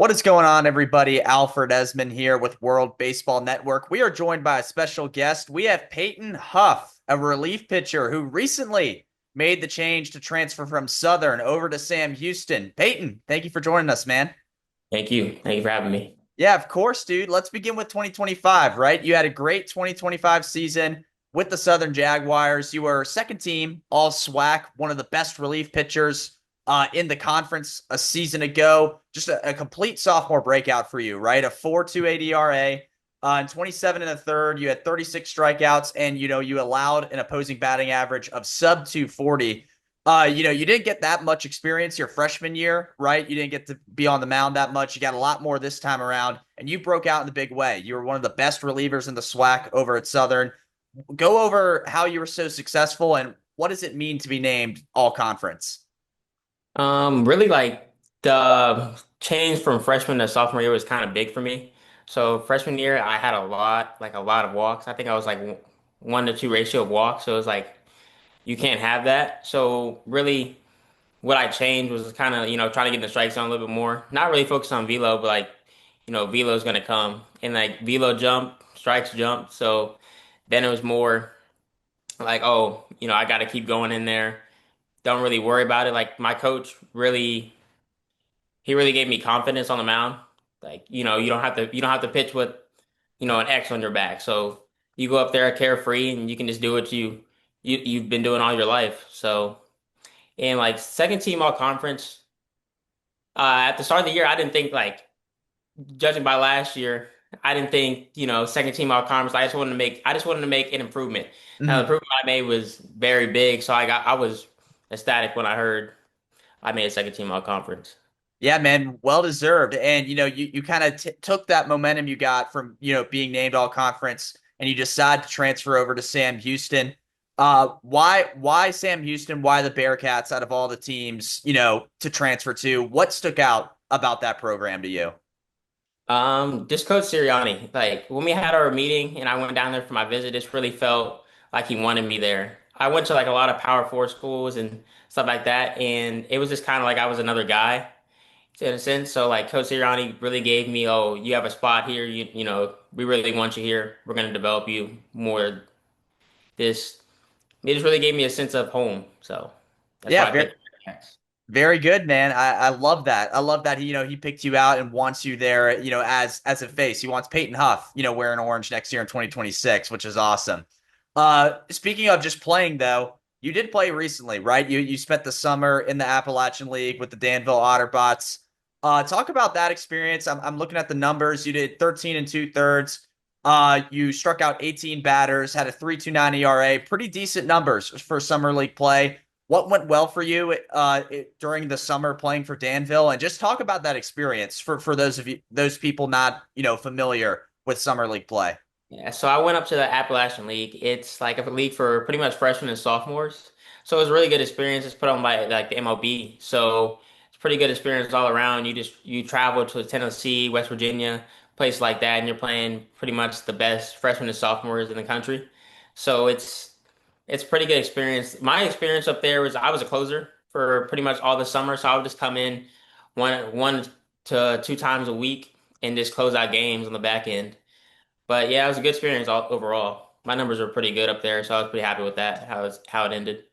What is going on, everybody? Alfred Ezman here with World Baseball Network. We are joined by a special guest. We have Peyton Huff, a relief pitcher who recently made the change to transfer from Southern over to Sam Houston. Peyton, thank you for joining us, man. Thank you. Thank you for having me. Yeah, of course, dude. Let's begin with 2025, right? You had a great 2025 season with the Southern Jaguars. You were second team All-SWAC, one of the best relief pitchers in the conference a season ago. Just a complete sophomore breakout for you, right? A 4.28 ERA. In 27 and a third, you had 36 strikeouts, and you allowed an opposing batting average of sub 240. You didn't get that much experience your freshman year, right? You didn't get to be on the mound that much. You got a lot more this time around, and you broke out in the big way. You were one of the best relievers in the SWAC over at Southern. Go over how you were so successful and what does it mean to be named all conference? Really like the change from freshman to sophomore year was kind of big for me. So freshman year, I had a lot of walks. I think I was like 1 to 2 ratio of walks. So it was like you can't have that. So really, what I changed was kind of trying to get in the strike zone a little bit more. Not really focus on velo, but like velo is gonna come and like velo jump, strikes jump. So then it was more like I got to keep going in there. Don't really worry about it. Like my coach really, he really gave me confidence on the mound. Like, you don't have to pitch with, an X on your back. So you go up there carefree and you can just do what you've been doing all your life. So, and like second team all conference, at the start of the year, I didn't think like judging by last year, I didn't think, second team all conference. I just wanted to make an improvement. Now the Mhm. improvement I made was very big. So I was ecstatic when I heard I made a second team all conference. Yeah, man, well deserved. And you kind of took that momentum you got from being named all conference, and you decided to transfer over to Sam Houston. Why Sam Houston? Why the Bearcats out of all the teams to transfer to? What stuck out about that program to you? Just Coach Sirianni. Like when we had our meeting and I went down there for my visit, this really felt like he wanted me there. I went to like a lot of Power Four schools and stuff like that, and it was just kind of like I was another guy in a sense. So like Coach Sirianni really gave me, oh, you have a spot here. We really want you here. We're gonna develop you more. This It just really gave me a sense of home. So that's Yeah, why I picked Cats. very good, man. I love that. I love that he picked you out and wants you there, as a face. He wants Peyton Huff, wearing orange next year in 2026, which is awesome. Speaking of just playing though, you did play recently, right? You spent the summer in the Appalachian League with the Danville Otterbots. Talk about that experience. I'm looking at the numbers. You did 13 and two thirds. You struck out 18 batters, had a 3.29 ERA, pretty decent numbers for summer league play. What went well for you during the summer playing for Danville, and just talk about that experience for those people not familiar with summer league play. Yeah, so I went up to the Appalachian League. It's like a league for pretty much freshmen and sophomores. So it was a really good experience. It's put on by like the MLB. So it's pretty good experience all around. You travel to Tennessee, West Virginia, places like that, and you're playing pretty much the best freshmen and sophomores in the country. So it's pretty good experience. My experience up there was I was a closer for pretty much all the summer. So I would just come in one to two times a week and just close out games on the back end. But yeah, it was a good experience overall. My numbers were pretty good up there, so I was pretty happy with that, how it ended.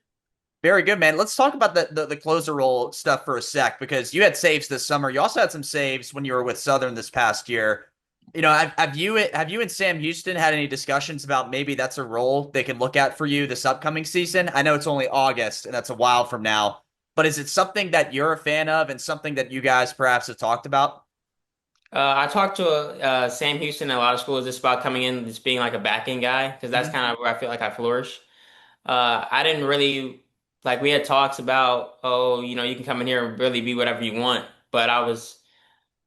Very good, man. Let's talk about the closer role stuff for a sec because you had saves this summer. You also had some saves when you were with Southern this past year. Have you and Sam Houston had any discussions about maybe that's a role they can look at for you this upcoming season? I know it's only August and that's a while from now, but is it something that you're a fan of and something that you guys perhaps have talked about? I talked to Sam Houston in a lot of schools just about coming in, just being like a backing guy, because that's Mhm. kind of where I feel like I flourish. I didn't really like we had talks about, oh, you can come in here and really be whatever you want, but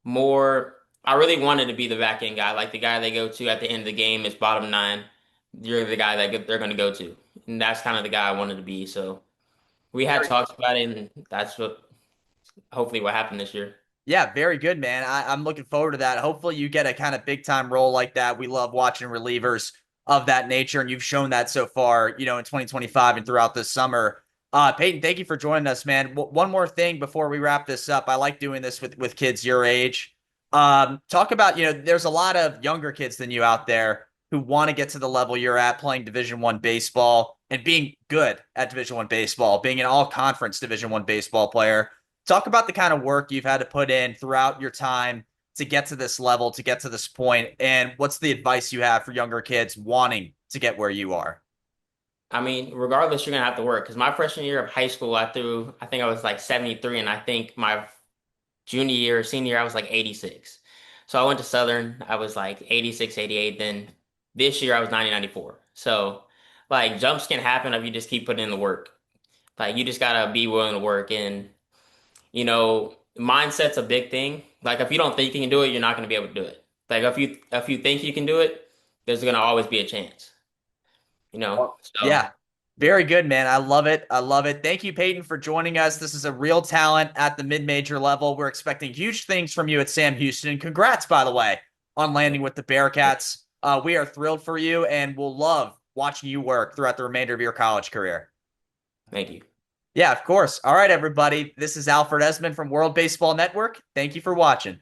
more, I really wanted to be the back end guy, like the guy they go to at the end of the game is bottom nine. You're the guy that they're going to go to, and that's kind of the guy I wanted to be. So we had talks about it, and that's what hopefully what happened this year. Yeah, very good, man. I'm looking forward to that. Hopefully, you get a kind of big time role like that. We love watching relievers of that nature, and you've shown that so far, in 2025 and throughout this summer. Peyton, thank you for joining us, man. One more thing before we wrap this up. I like doing this with kids your age. Talk about, there's a lot of younger kids than you out there who want to get to the level you're at playing Division I baseball and being good at Division I baseball, being an all-conference Division I baseball player. Talk about the kind of work you've had to put in throughout your time to get to this level, to get to this point, and what's the advice you have for younger kids wanting to get where you are? I mean, regardless, you're gonna have to work. Because my freshman year of high school, I think I was like 73, and I think my junior year, senior year, I was like 86. So I went to Southern, I was like 86, 88. Then this year I was 90, 94. So like jumps can happen if you just keep putting in the work. Like you just gotta be willing to work, and mindset's a big thing. Like if you don't think you can do it, you're not gonna be able to do it. Like if you think you can do it, there's gonna always be a chance. So Yeah, very good, man. I love it. I love it. Thank you, Peyton, for joining us. This is a real talent at the mid-major level. We're expecting huge things from you at Sam Houston. Congrats, by the way, on landing with the Bearcats. We are thrilled for you, and we'll love watching you work throughout the remainder of your college career. thank you. Yeah, of course. All right, everybody. This is Alfred Ezman from World Baseball Network. Thank you for watching.